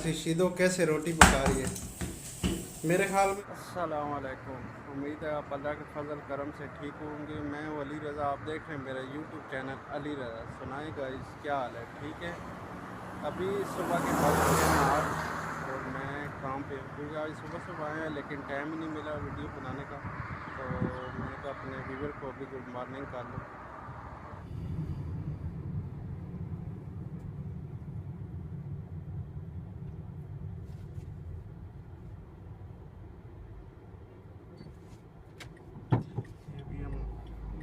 मासी शीदो कैसे रोटी पका रही है मेरे ख्याल में। अस्सलाम वालेकुम, उम्मीद है आप अल्लाह के फजल करम से ठीक होंगे। मैं हूँ अली रज़ा, आप देख रहे हैं मेरा यूट्यूब चैनल अली रज़ा। सुनाए गाइस, क्या हाल है? ठीक है। अभी सुबह के 5 बजे हैं आज और मैं काम पे, क्योंकि आज सुबह सुबह आए हैं लेकिन टाइम ही नहीं मिला वीडियो बनाने का, तो मैंने कहा अपने व्यूवर को अभी गुड मॉर्निंग कर लूँ।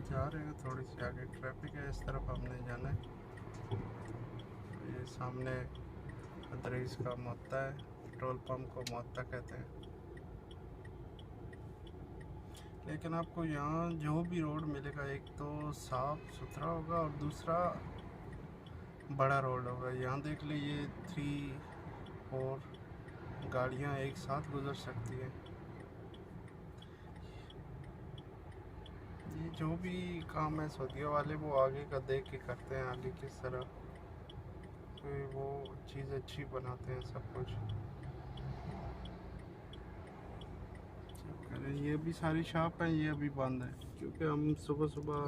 जा रहे हैं, थोड़ी सी आगे ट्रैफिक है, इस तरफ हमने जाना है। ये सामने अदरीस का मोहत्ता है, पेट्रोल पंप को मोहत्ता कहते हैं। लेकिन आपको यहाँ जो भी रोड मिलेगा, एक तो साफ़ सुथरा होगा और दूसरा बड़ा रोड होगा। यहाँ देख लीजिए 3-4 गाड़ियाँ एक साथ गुजर सकती हैं। ये जो भी काम है सऊदीया वाले वो आगे का देख के करते हैं, आगे किस तरह तो वो चीज़ अच्छी बनाते हैं सब कुछ। ये भी सारी शॉप है, ये अभी बंद है क्योंकि हम सुबह सुबह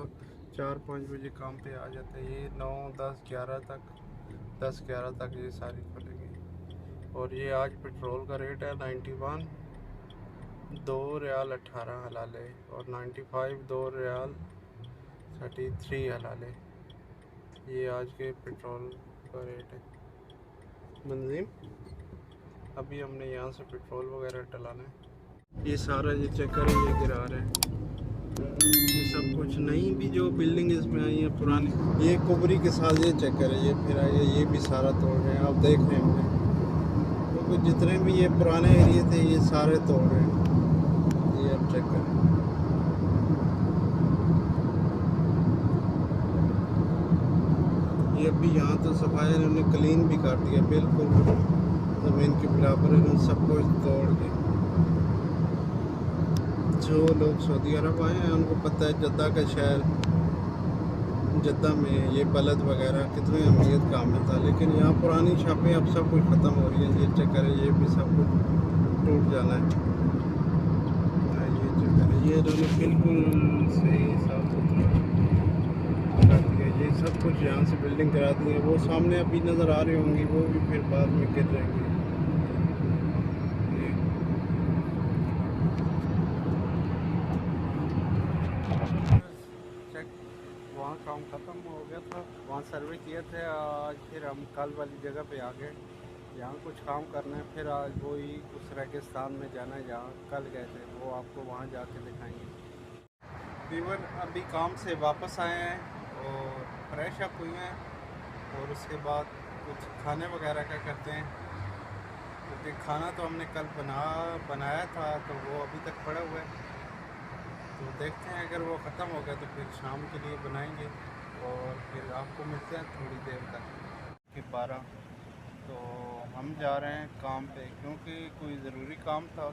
4-5 बजे काम पे आ जाते हैं। ये 9, 10, 11 तक 10-11 तक ये सारी खुलेगी। और ये आज पेट्रोल का रेट है 91, 2 रियाल 18 हलाले, और 95 2 रियाल 33 हलाले। ये आज के पेट्रोल का रेट है। मंजीम अभी हमने यहाँ से पेट्रोल वगैरह डलाना है। ये सारा ये चेक करें, ये गिरा रहे हैं ये सब कुछ। नई भी जो बिल्डिंग इसमें आई है पुरानी, ये कुबरी के साथ ये चेक करें, ये फिर आई है, ये भी सारा तोड़ रहे हैं। आप देख रहे होंगे क्योंकि जितने भी ये पुराने एरिए थे ये सारे तोड़ रहे हैं। ये आप चेक करें, ये अभी यहाँ तो सफाई इन्होंने क्लीन भी कर दिया, बिल्कुल ज़मीन के बराबर इन्होंने सब कुछ तोड़ के। जो लोग सऊदी अरब आए हैं उनको पता है जद्दा का शहर, जद्दा में ये बलद वगैरह कितनी अहमियत का आमिल था। लेकिन यहाँ पुरानी छापें अब सब कुछ ख़त्म हो रही है। ये चेक करें, ये भी सब कुछ टूट जाना है। ये चेक करें, ये इन्होंने बिल्कुल सही साफ सुथरा कर दिया। ये सब कुछ यहाँ से बिल्डिंग करा दी है। वो सामने अभी नज़र आ रही होंगी, वो भी फिर बाद में गिर जाएंगी। वहाँ काम ख़त्म हो गया था, वहाँ सर्वे किए थे। आज फिर हम कल वाली जगह पे आ गए, यहाँ कुछ काम करना है। फिर आज वही उस रेगिस्तान में जाना है जहाँ कल गए थे, वो आपको वहाँ जाके दिखाएंगे। तकरीबन अभी काम से वापस आए हैं और फ्रेश अप हुए हैं, और उसके बाद कुछ खाने वगैरह का करते हैं, क्योंकि खाना तो हमने कल बनाया था तो वो अभी तक पड़ा हुआ है। तो देखते हैं, अगर वो ख़त्म हो गया तो फिर शाम के लिए बनाएंगे और फिर आपको मिलते हैं थोड़ी देर तक कि 12। तो हम जा रहे हैं काम पे क्योंकि कोई ज़रूरी काम था।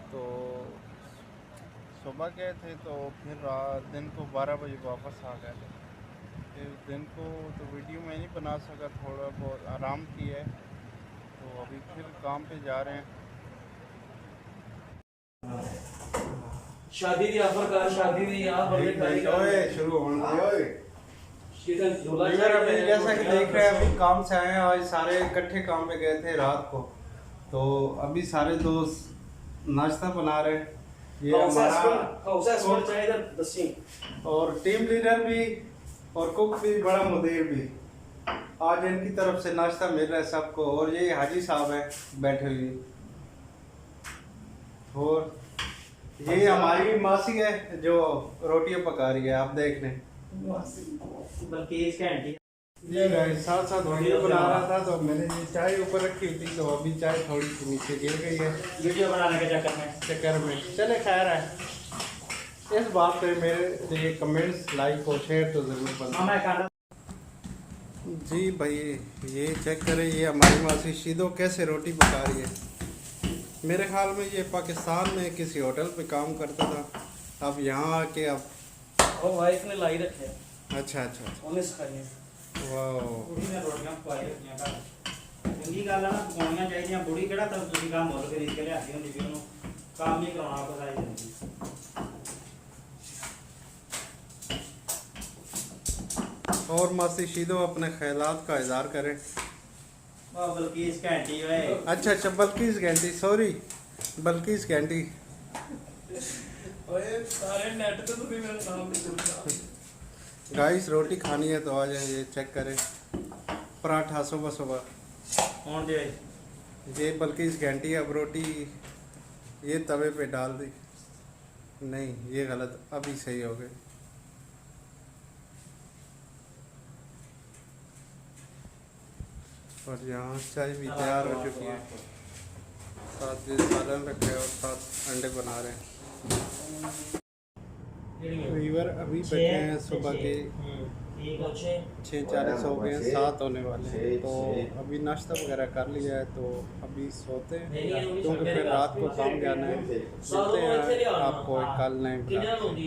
तो सुबह गए थे तो फिर दिन को 12 बजे वापस आ गए थे। फिर दिन को तो वीडियो में नहीं बना सका, थोड़ा बहुत आराम किया है। तो अभी फिर काम पे जा रहे हैं। शादी दी ऑफर कर, शादी दी यहाँ बर्थडे शुरू होने जैसा कि देख रहे हैं, अभी काम से आए हैं। आज सारे इकट्ठे काम पे गए थे रात को, तो अभी सारे दोस्त नाश्ता बना रहे हैं। ये हमारा और टीम लीडर भी और कुक भी, बड़ा मुदीर भी, आज इनकी तरफ से नाश्ता मिल रहा है सबको। और ये हाजी साहब हैं बैठे हुए, और ये हमारी मासी है जो रोटियां पका रही है, आप देख लें। बल्कि इसका आंटी साथ साथ वीडियो बना रहा था तो मैंने ये चाय ऊपर रखी हुई थी, तो अभी चाय थोड़ी सी नीचे गिर गई है वीडियो बनाने के चक्कर में। चले खैर है, इस बात पे मेरे लिए कमेंट्स, लाइक और शेयर तो ज़रूर बनना। जी भाई, ये चेक करें, ये हमारी मासी शीदो कैसे रोटी पका रही है। मेरे ख्याल में ये पाकिस्तान में किसी होटल पे काम करता था, अब यहाँ आके अब वो वाइफ ने लाई रखे। अच्छा, उन्हें सिखाई है। वाह, उन्हीं ने रोटियां पकाई रखी हैं। ਚੰਗੀ ਗੱਲ ਆ ਨਾ, ਪਕਾਉਣੀਆਂ ਚਾਹੀਦੀਆਂ। ਬੁੜੀ ਕਿਹੜਾ ਤਾਂ ਤੁਸੀਂ ਕੰਮ ਮੁੱਲ ਖਰੀਦ ਕੇ ਲਿਆਦੀ ਹੁੰਦੀ ਵੀ ਉਹਨੂੰ ਕੰਮ ਹੀ ਕਰਾਉਣਾ ਪਸਾਈ ਜਾਂਦੀ। और मासी शीदो अपने ख्यालात का इजहार करें। बल्किस घंटी होए। अच्छा अच्छा, बल्किस घंटी, सॉरी बल्किस घंटी। ओए सारे नेट पे तुम्हें मेरा नाम नहीं सुनता। गाइस रोटी खानी है तो आ जाए, ये चेक करें। पराठा सुबह सुबह कौन दे? ये बल्किस घंटी। अब रोटी ये तवे पे डाल दी। नहीं ये गलत, अभी सही हो गए। और यहाँ चाय भी तैयार हो चुकी है, साथ ये सालन रखे और साथ अंडे बना रहे हैं। वीवर अभी बैठे हैं सुबह के 6:40 हो गए हैं, 7 होने वाले हैं। तो अभी नाश्ता वगैरह कर लिया है, तो अभी सोते हैं क्योंकि फिर रात को काम जाना है। मिलते हैं आपको कल नए ब्लॉग।